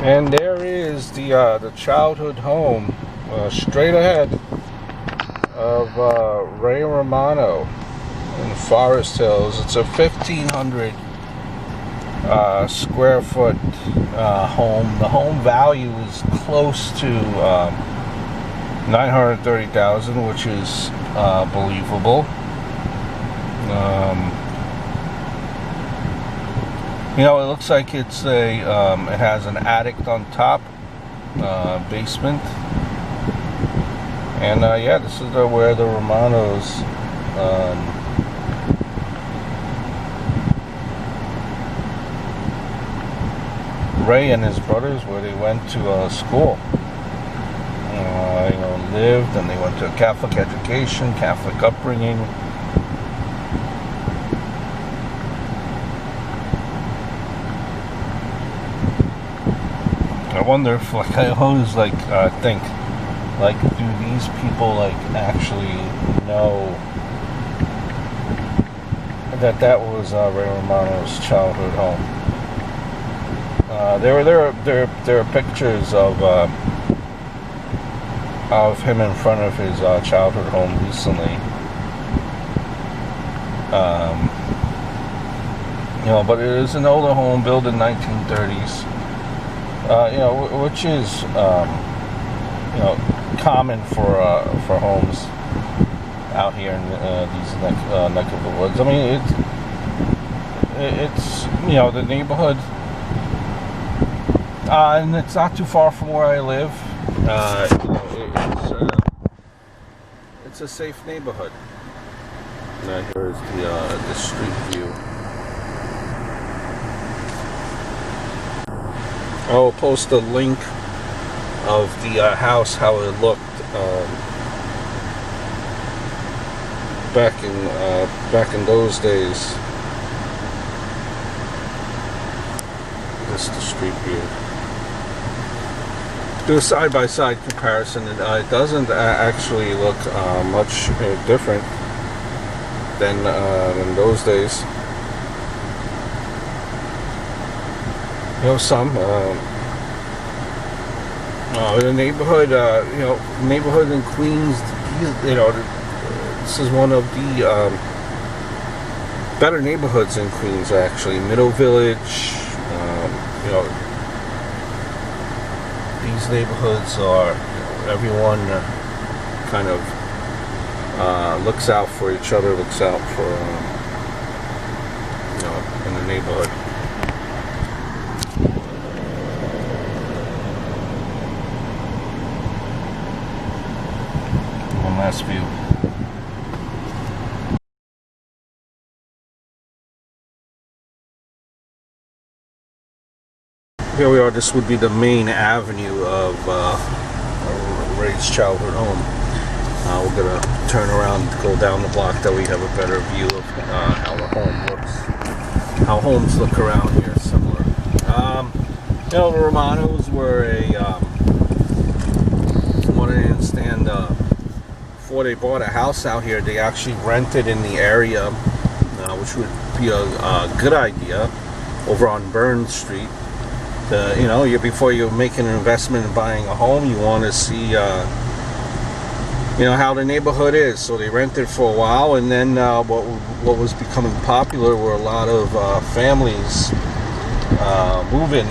And there is the childhood home straight ahead of Ray Romano in Forest Hills. It's a 1,500 square foot home. The home value is close to $930,000, which is believable. You know, it looks like it's a it has an attic on top, basement, and yeah, this is where the Romanos Ray and his brothers, where they went to school. You know, lived, and they went to a Catholic education, Catholic upbringing. I wonder if, like, I always think, like, do these people actually know that was Ray Romano's childhood home? There are pictures of him in front of his childhood home recently. You know, but it is an older home built in 1930s. You know, which is you know, common for homes out here in these neck of the woods. I mean, it's you know, the neighborhood, and it's not too far from where I live. You know, it's a safe neighborhood. Now here's the street view. I'll post a link of the house, how it looked back in those days. This is the street view. Do a side-by-side comparison, and it doesn't actually look much different than in those days. You know, the neighborhood, you know, neighborhood in Queens, you know, this is one of the better neighborhoods in Queens, actually. Middle Village, you know, these neighborhoods are, you know, everyone kind of looks out for each other, looks out for, you know, in the neighborhood. Last view. Here we are. This would be the main avenue of Ray's childhood home. We're gonna turn around and go down the block that we have a better view of how the home looks. How homes look around here, similar. You know, the Romanos were from what I understand, before they bought a house out here, they actually rented in the area, which would be a good idea, over on Burns Street. You know, before you make an investment in buying a home, you want to see, you know, how the neighborhood is. So they rented for a while, and then what was becoming popular were a lot of families moving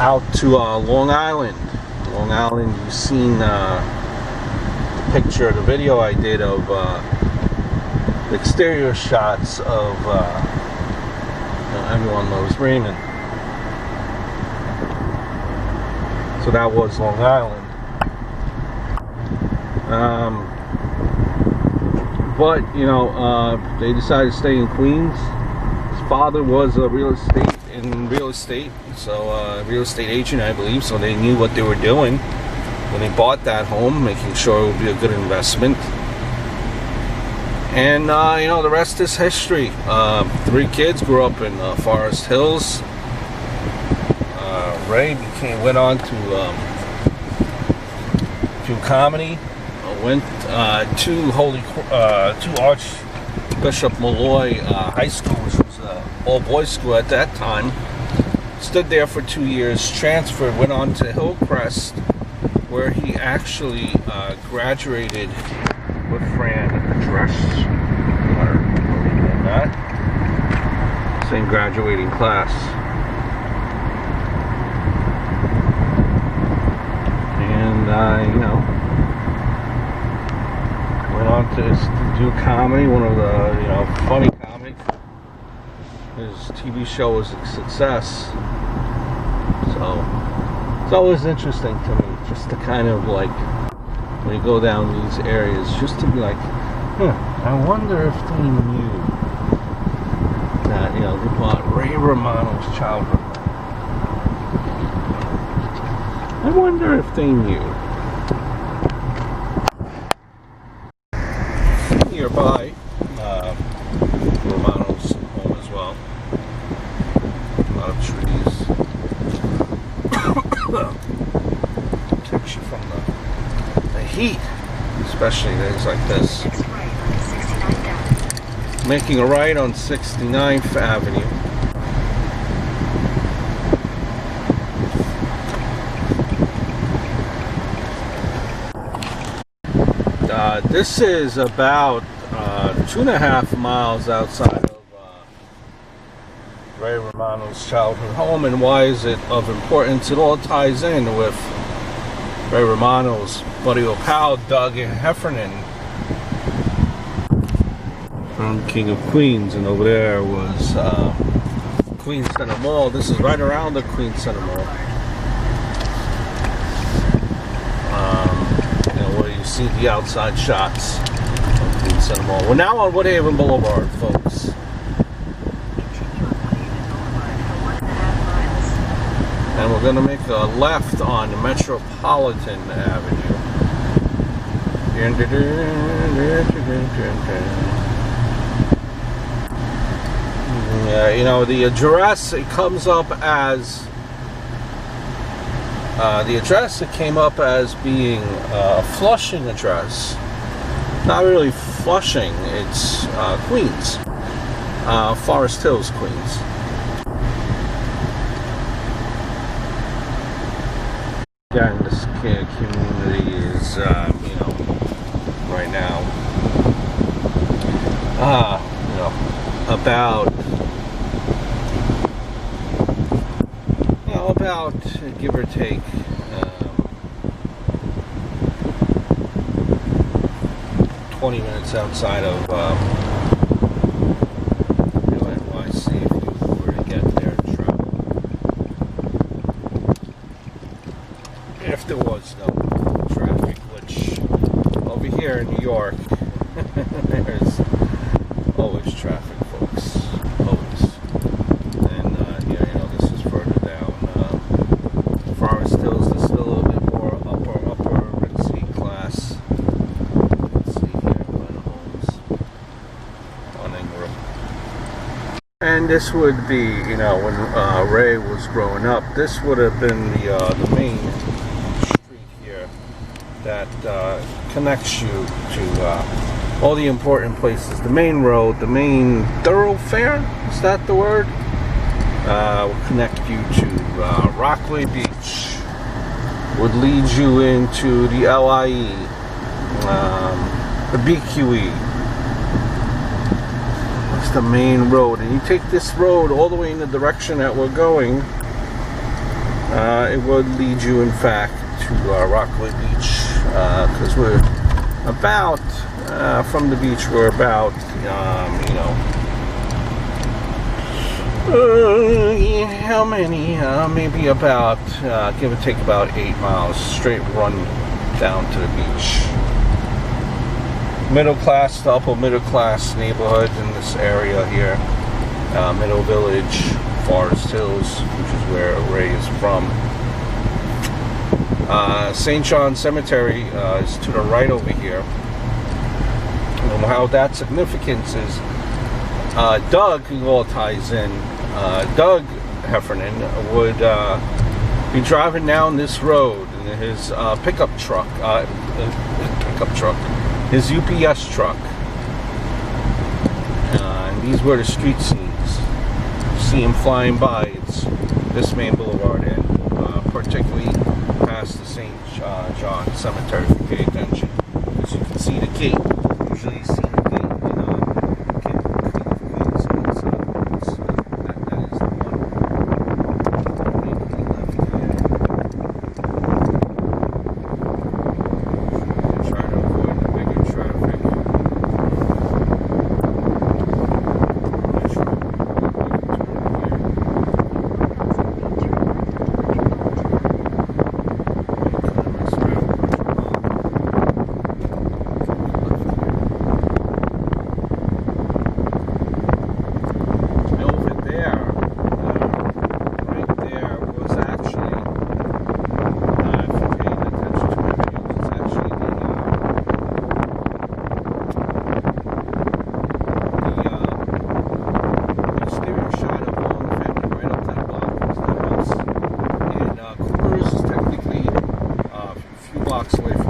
out to Long Island. Long Island, you've seen picture, the video I did of the exterior shots of you know, Everyone Loves Raymond. So that was Long Island. But you know, they decided to stay in Queens. His father was a real estate, so real estate agent, I believe. So they knew what they were doing when they bought that home, making sure it would be a good investment. And you know, the rest is history. 3 kids grew up in Forest Hills. Ray went on to comedy. Went to Archbishop Malloy High School, which was an all-boys school at that time. stood there for 2 years, transferred, went on to Hillcrest, where he actually graduated with Fran Drescher. Same graduating class. And you know, went on to do comedy, one of the, you know, funny comedy. His TV show was a success. So it's always interesting to me, just to kind of like, when you go down these areas, just to be like, I wonder if they knew that, you know, they bought Ray Romano's childhood. I wonder if they knew. Nearby, Romano's home as well. A lot of trees. Protects you from the heat, especially days like this. Making a right on 69th Avenue. This is about 2.5 miles outside of Ray Romano's childhood home. And why is it of importance? It all ties in with Ray Romano's buddy or pal, Doug Heffernan, from King of Queens. And over there was Queens Center Mall. This is right around the Queens Center Mall. Where you see the outside shots of Queens Center Mall. We're now on Woodhaven Boulevard, folks. And we're going to make a left on Metropolitan Avenue. Yeah, you know, the address, it comes up as the address, it came up as being a Flushing address. Not really Flushing, it's Queens. Forest Hills, Queens. Again, this community is, you know, right now, you know, about, give or take, 20 minutes outside of NYC if you were to get there and travel. If there was no traffic, which over here in New York, there's always traffic, folks. Always. And here, you know, this is further down. Forest Hills, this is a little bit more upper, let's see, class. Let's see here, homes on Ingram. And this would be, you know, when Ray was growing up, this would have been the main street here that connects you to all the important places. The main road, the main thoroughfare, is that the word? Will connect you to Rockaway Beach, would lead you into the LIE, the BQE. That's the main road, and you take this road all the way in the direction that we're going, it would lead you, in fact, to Rockaway Beach, because we're about, from the beach, we're about, you know, how many? Maybe about, give or take about 8 miles, straight run down to the beach. Middle class to upper middle class neighborhood in this area here. Middle Village, Forest Hills, which is where Ray is from. St. John Cemetery is to the right over here. And how that significance is, Doug, who all ties in, Doug Heffernan would be driving down this road in his pickup truck, his UPS truck, and these were the street scenes. You see him flying by. It's this main boulevard in, particularly past the St. John Cemetery, if you pay attention. As you can see the gate. Usually you see the gate in Queens, so that is the one immediately left here. Try to avoid the bigger traffic. Away from